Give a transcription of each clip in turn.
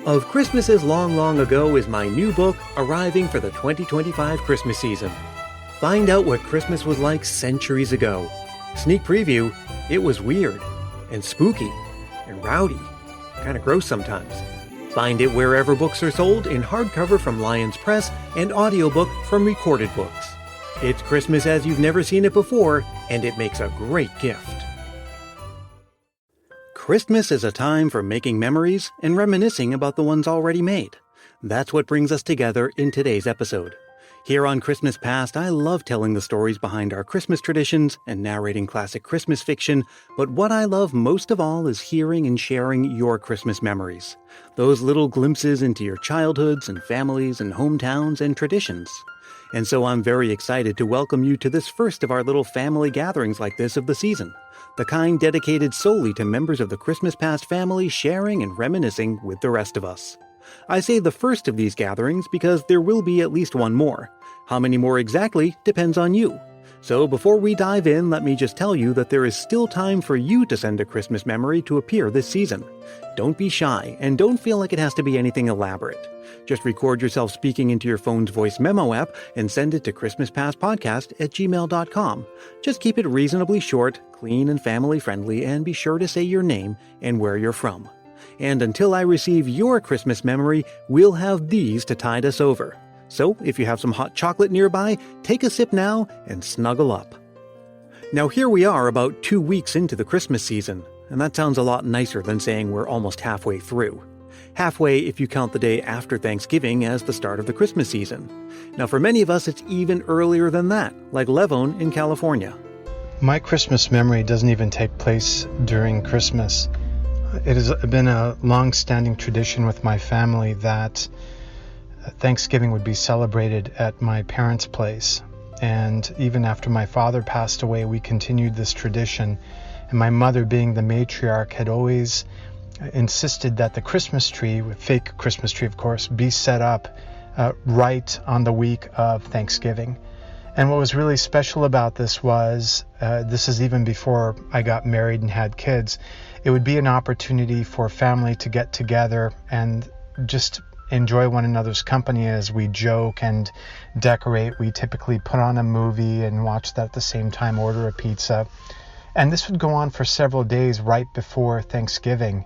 Of Christmases Long, Long Ago is my new book arriving for the 2025 Christmas season. Find out what Christmas was like centuries ago. Sneak preview, it was weird and spooky and rowdy, kind of gross sometimes. Find it wherever books are sold in hardcover from Lions Press and audiobook from Recorded Books. It's Christmas as you've never seen it before, and it makes a great gift. Christmas is a time for making memories and reminiscing about the ones already made. That's what brings us together in today's episode. Here on Christmas Past, I love telling the stories behind our Christmas traditions and narrating classic Christmas fiction, but what I love most of all is hearing and sharing your Christmas memories. Those little glimpses into your childhoods and families and hometowns and traditions. And so I'm very excited to welcome you to this first of our little family gatherings like this of the season. The kind dedicated solely to members of the Christmas Past family sharing and reminiscing with the rest of us. I say the first of these gatherings because there will be at least one more. How many more exactly depends on you. So before we dive in, let me just tell you that there is still time for you to send a Christmas memory to appear this season. Don't be shy, and don't feel like it has to be anything elaborate. Just record yourself speaking into your phone's voice memo app and send it to christmaspastpodcast@gmail.com. Just keep it reasonably short, clean and family friendly, and be sure to say your name and where you're from. And until I receive your Christmas memory, we'll have these to tide us over. So if you have some hot chocolate nearby, take a sip now and snuggle up. Now here we are about 2 weeks into the Christmas season, and that sounds a lot nicer than saying we're almost halfway through. Halfway if you count the day after Thanksgiving as the start of the Christmas season. Now for many of us it's even earlier than that, like Levon in California. My Christmas memory doesn't even take place during Christmas. It has been a long-standing tradition with my family that Thanksgiving would be celebrated at my parents' place. And even after my father passed away, we continued this tradition. And my mother, being the matriarch, had always insisted that the Christmas tree, fake Christmas tree of course, be set up right on the week of Thanksgiving. And what was really special about this was, this is even before I got married and had kids, it would be an opportunity for family to get together and just enjoy one another's company as we joke and decorate. We typically put on a movie and watch that at the same time, order a pizza. And this would go on for several days right before Thanksgiving.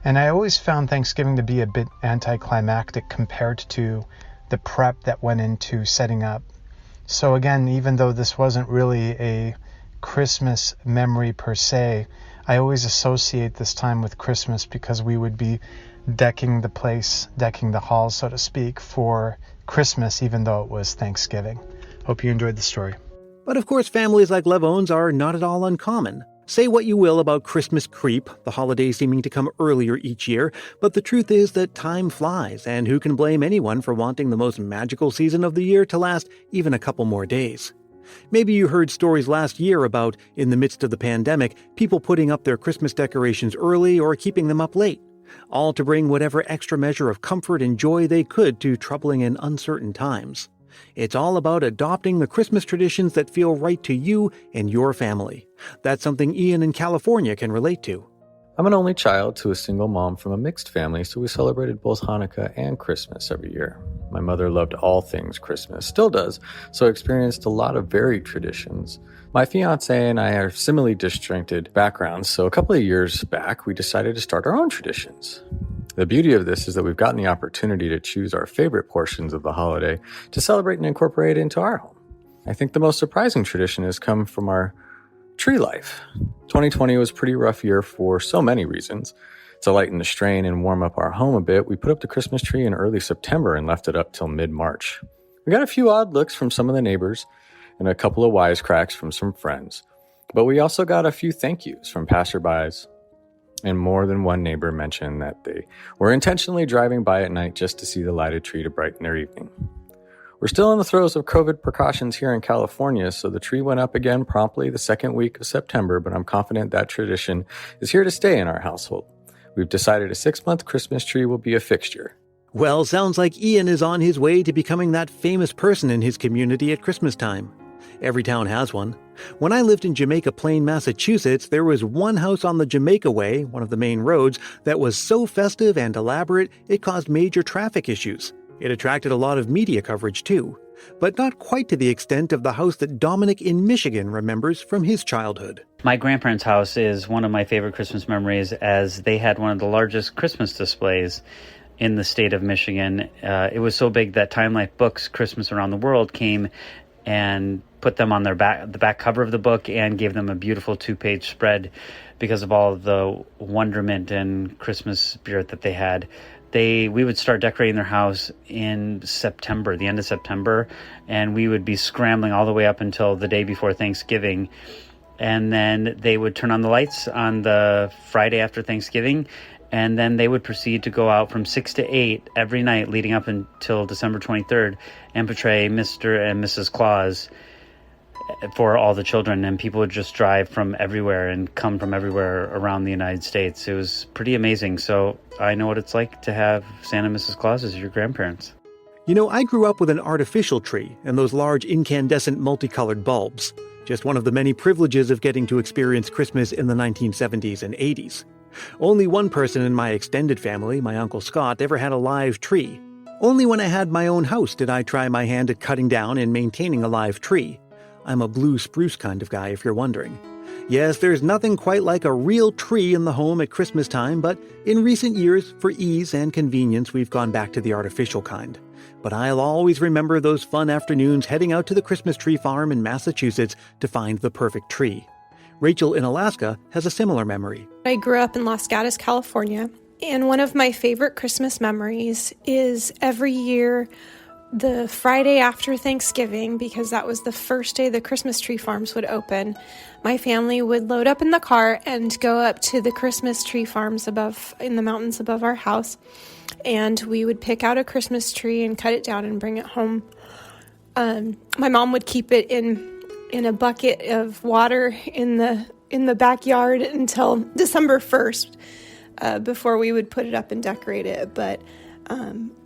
And I always found Thanksgiving to be a bit anticlimactic compared to the prep that went into setting up. So again, even though this wasn't really a Christmas memory per se, I always associate this time with Christmas because we would be decking the place, decking the halls, so to speak, for Christmas, even though it was Thanksgiving. Hope you enjoyed the story. But of course, families like Levon's are not at all uncommon. Say what you will about Christmas creep, the holiday seeming to come earlier each year, but the truth is that time flies, and who can blame anyone for wanting the most magical season of the year to last even a couple more days? Maybe you heard stories last year about, in the midst of the pandemic, people putting up their Christmas decorations early or keeping them up late, all to bring whatever extra measure of comfort and joy they could to troubling and uncertain times. It's all about adopting the Christmas traditions that feel right to you and your family. That's something Ian in California can relate to. I'm an only child to a single mom from a mixed family, so we celebrated both Hanukkah and Christmas every year. My mother loved all things Christmas, still does, so I experienced a lot of varied traditions. My fiance and I are similarly disjointed backgrounds, so a couple of years back, we decided to start our own traditions. The beauty of this is that we've gotten the opportunity to choose our favorite portions of the holiday to celebrate and incorporate into our home. I think the most surprising tradition has come from our tree life. 2020 was a pretty rough year for so many reasons. To lighten the strain and warm up our home a bit, we put up the Christmas tree in early September and left it up till mid-March. We got a few odd looks from some of the neighbors and a couple of wisecracks from some friends, but we also got a few thank yous from passerbys, and more than one neighbor mentioned that they were intentionally driving by at night just to see the lighted tree to brighten their evening. We're still in the throes of COVID precautions here in California, so the tree went up again promptly the second week of September, but I'm confident that tradition is here to stay in our household. We've decided a 6-month Christmas tree will be a fixture. Well, sounds like Ian is on his way to becoming that famous person in his community at Christmas time. Every town has one. When I lived in Jamaica Plain, Massachusetts, there was one house on the Jamaica Way, one of the main roads, that was so festive and elaborate it caused major traffic issues. It attracted a lot of media coverage too, but not quite to the extent of the house that Dominic in Michigan remembers from his childhood. My grandparents' house is one of my favorite Christmas memories, as they had one of the largest Christmas displays in the state of Michigan. It was so big that Time Life Books Christmas Around the World came and put them on the back cover of the book and gave them a beautiful 2-page spread because of all of the wonderment and Christmas spirit that they had. We would start decorating their house in September, the end of September, and we would be scrambling all the way up until the day before Thanksgiving. And then they would turn on the lights on the Friday after Thanksgiving, and then they would proceed to go out from 6 to 8 every night leading up until December 23rd and portray Mr. and Mrs. Claus for all the children. And people would just drive from everywhere and come from everywhere around the United States. It was pretty amazing. So I know what it's like to have Santa and Mrs. Claus as your grandparents. You know, I grew up with an artificial tree and those large incandescent multicolored bulbs. Just one of the many privileges of getting to experience Christmas in the 1970s and 80s. Only one person in my extended family, my Uncle Scott, ever had a live tree. Only when I had my own house did I try my hand at cutting down and maintaining a live tree. I'm a blue spruce kind of guy, if you're wondering. Yes, there's nothing quite like a real tree in the home at Christmas time, but in recent years, for ease and convenience, we've gone back to the artificial kind. But I'll always remember those fun afternoons heading out to the Christmas tree farm in Massachusetts to find the perfect tree. Rachel in Alaska has a similar memory. I grew up in Los Gatos, California, and one of my favorite Christmas memories is every year the Friday after Thanksgiving, because that was the first day the Christmas tree farms would open. My family would load up in the car and go up to the Christmas tree farms in the mountains above our house, and we would pick out a Christmas tree and cut it down and bring it home. My mom would keep it in a bucket of water in the backyard until December 1st before we would put it up and decorate it. But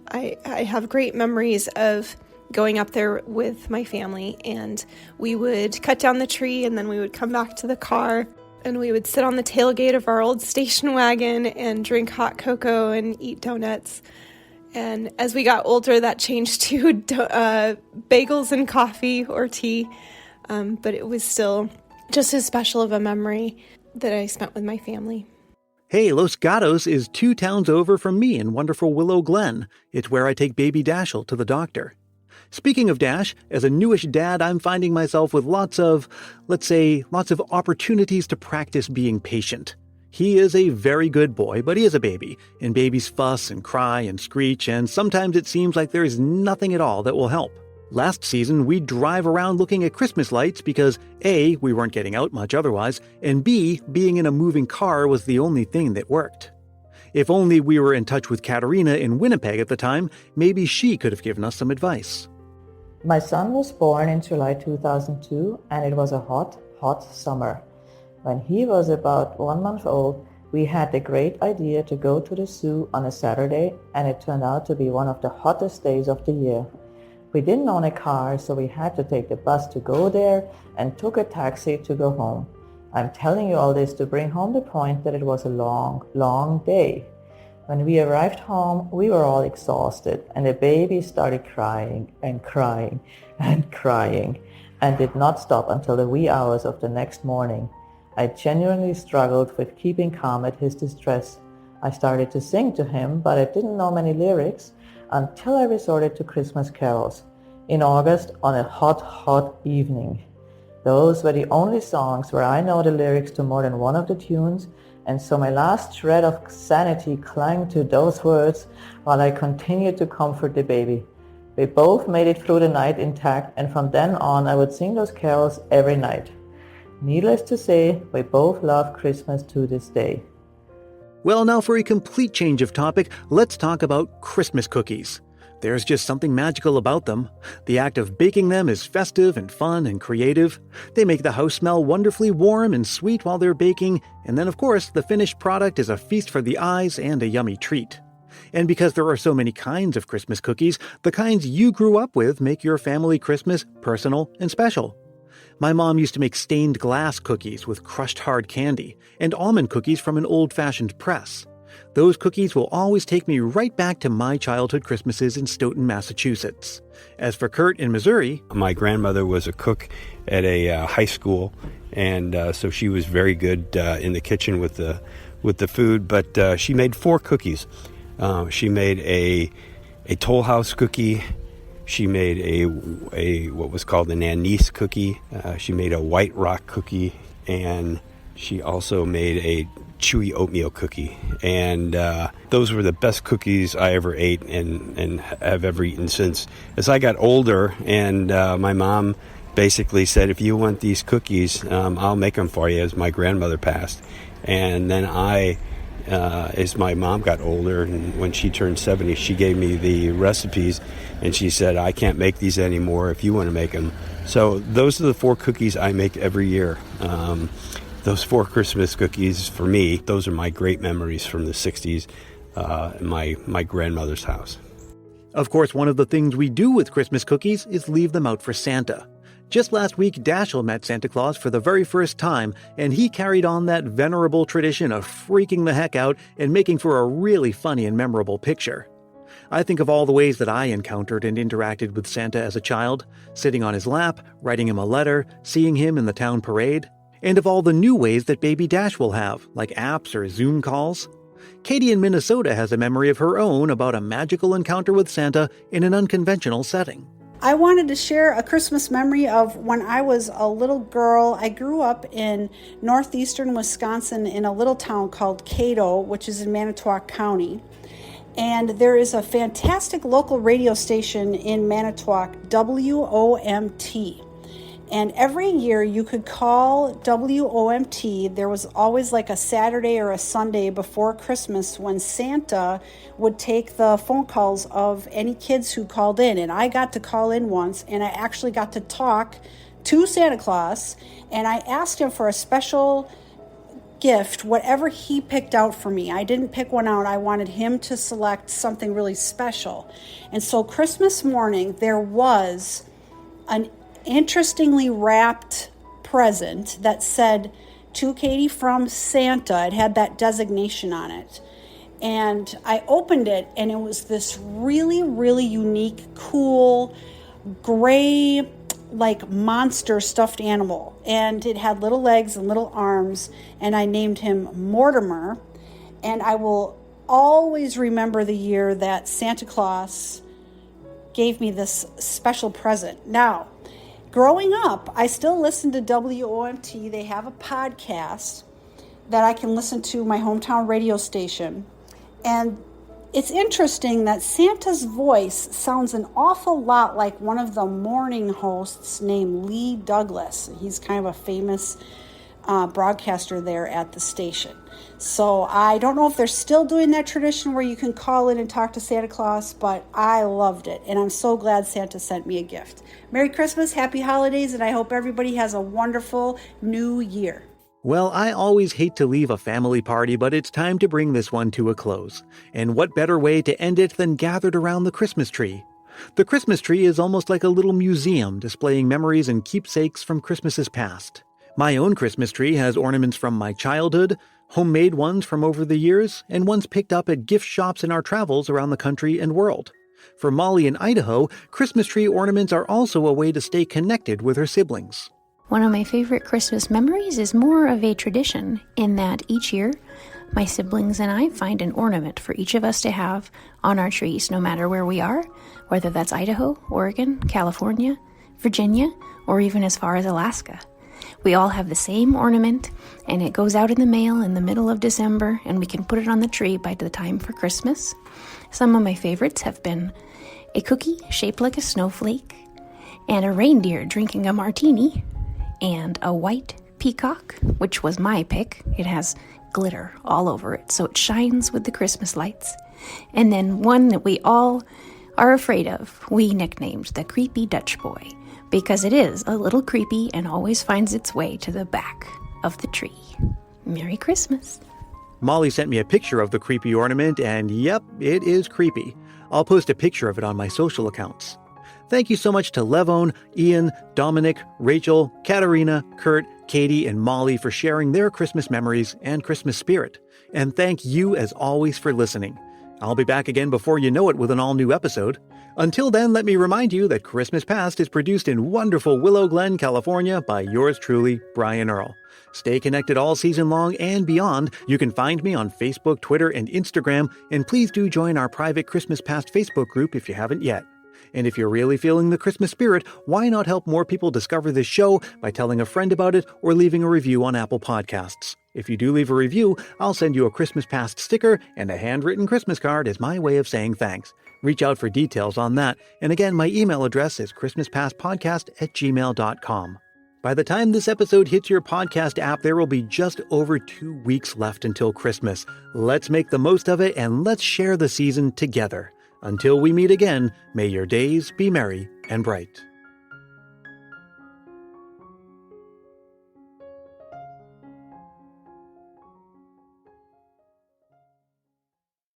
I have great memories of going up there with my family, and we would cut down the tree, and then we would come back to the car, and we would sit on the tailgate of our old station wagon and drink hot cocoa and eat donuts. And as we got older, that changed to bagels and coffee or tea. But it was still just as special of a memory that I spent with my family. Hey, Los Gatos is 2 towns over from me in wonderful Willow Glen. It's where I take baby Dashel to the doctor. Speaking of Dash, as a newish dad, I'm finding myself with lots of opportunities to practice being patient. He is a very good boy, but he is a baby, and babies fuss and cry and screech, and sometimes it seems like there is nothing at all that will help. Last season, we'd drive around looking at Christmas lights because A, we weren't getting out much otherwise, and B, being in a moving car was the only thing that worked. If only we were in touch with Katerina in Winnipeg at the time, maybe she could have given us some advice. My son was born in July 2002, and it was a hot, hot summer. When he was about 1 month old, we had the great idea to go to the zoo on a Saturday, and it turned out to be one of the hottest days of the year. We didn't own a car, so we had to take the bus to go there and took a taxi to go home. I'm telling you all this to bring home the point that it was a long, long day. When we arrived home, we were all exhausted, and the baby started crying and crying and crying and did not stop until the wee hours of the next morning. I genuinely struggled with keeping calm at his distress. I started to sing to him, but I didn't know many lyrics until I resorted to Christmas carols in August on a hot, hot evening. Those were the only songs where I know the lyrics to more than one of the tunes, and so my last shred of sanity clung to those words while I continued to comfort the baby. We both made it through the night intact, and from then on I would sing those carols every night. Needless to say, we both love Christmas to this day. Well, now for a complete change of topic, let's talk about Christmas cookies. There's just something magical about them. The act of baking them is festive and fun and creative. They make the house smell wonderfully warm and sweet while they're baking, and then of course, the finished product is a feast for the eyes and a yummy treat. And because there are so many kinds of Christmas cookies, the kinds you grew up with make your family Christmas personal and special. My mom used to make stained glass cookies with crushed hard candy and almond cookies from an old-fashioned press. Those cookies will always take me right back to my childhood Christmases in Stoughton, Massachusetts. As for Kurt in Missouri, my grandmother was a cook at a high school, and so she was very good in the kitchen with the food. But she made 4 cookies. She made a Toll House cookie. She made a what was called an anise cookie. She made a White Rock cookie, and she also made a chewy oatmeal cookie. And those were the best cookies I ever ate and have ever eaten since. As I got older, and my mom basically said, if you want these cookies, I'll make them for you, as my grandmother passed. And then as my mom got older, and when she turned 70, she gave me the recipes, and she said, I can't make these anymore if you want to make them. So those are the 4 cookies I make every year. Those 4 Christmas cookies, for me, those are my great memories from the 60s in my grandmother's house. Of course, one of the things we do with Christmas cookies is leave them out for Santa. Just last week, Dashiell met Santa Claus for the very first time, and he carried on that venerable tradition of freaking the heck out and making for a really funny and memorable picture. I think of all the ways that I encountered and interacted with Santa as a child, sitting on his lap, writing him a letter, seeing him in the town parade, and of all the new ways that baby Dash will have, like apps or Zoom calls. Katie in Minnesota has a memory of her own about a magical encounter with Santa in an unconventional setting. I wanted to share a Christmas memory of when I was a little girl. I grew up in northeastern Wisconsin in a little town called Cato, which is in Manitowoc County. And there is a fantastic local radio station in Manitowoc, WOMT. And every year you could call WOMT. There was always like a Saturday or a Sunday before Christmas when Santa would take the phone calls of any kids who called in. And I got to call in once, and I actually got to talk to Santa Claus, and I asked him for a special gift, whatever he picked out for me. I didn't pick one out. I wanted him to select something really special. And so Christmas morning, there was an interestingly wrapped present that said, to Katie from Santa. It had that designation on it. And I opened it, and it was this really, really unique, cool, gray, like monster stuffed animal. And it had little legs and little arms, and I named him Mortimer. And I will always remember the year that Santa Claus gave me this special present. Now, growing up, I still listen to WOMT. They have a podcast that I can listen to, my hometown radio station. And it's interesting that Santa's voice sounds an awful lot like one of the morning hosts named Lee Douglas. He's kind of a famous broadcaster there at the station. So I don't know if they're still doing that tradition where you can call in and talk to Santa Claus, but I loved it. And I'm so glad Santa sent me a gift. Merry Christmas, happy holidays, and I hope everybody has a wonderful new year. Well, I always hate to leave a family party, but it's time to bring this one to a close. And what better way to end it than gathered around the Christmas tree? The Christmas tree is almost like a little museum displaying memories and keepsakes from Christmases past. My own Christmas tree has ornaments from my childhood, homemade ones from over the years, and ones picked up at gift shops in our travels around the country and world. For Molly in Idaho, Christmas tree ornaments are also a way to stay connected with her siblings. One of my favorite Christmas memories is more of a tradition in that each year, my siblings and I find an ornament for each of us to have on our trees, no matter where we are, whether that's Idaho, Oregon, California, Virginia, or even as far as Alaska. We all have the same ornament, and it goes out in the mail in the middle of December, and we can put it on the tree by the time for Christmas. Some of my favorites have been a cookie shaped like a snowflake, and a reindeer drinking a martini, and a white peacock, which was my pick. It has glitter all over it, so it shines with the Christmas lights. And then one that we all are afraid of, we nicknamed the Creepy Dutch Boy, because it is a little creepy and always finds its way to the back of the tree. Merry Christmas. Molly sent me a picture of the creepy ornament, and yep, it is creepy. I'll post a picture of it on my social accounts. Thank you so much to Levone, Ian, Dominic, Rachel, Katerina, Kurt, Katie, and Molly for sharing their Christmas memories and Christmas spirit. And thank you, as always, for listening. I'll be back again before you know it with an all-new episode. Until then, let me remind you that Christmas Past is produced in wonderful Willow Glen, California by yours truly, Brian Earl. Stay connected all season long and beyond. You can find me on Facebook, Twitter, and Instagram, and please do join our private Christmas Past Facebook group if you haven't yet. And if you're really feeling the Christmas spirit, why not help more people discover this show by telling a friend about it or leaving a review on Apple Podcasts? If you do leave a review, I'll send you a Christmas Past sticker and a handwritten Christmas card as my way of saying thanks. Reach out for details on that. And again, my email address is christmaspastpodcast@gmail.com. By the time this episode hits your podcast app, there will be just over 2 weeks left until Christmas. Let's make the most of it and let's share the season together. Until we meet again, may your days be merry and bright.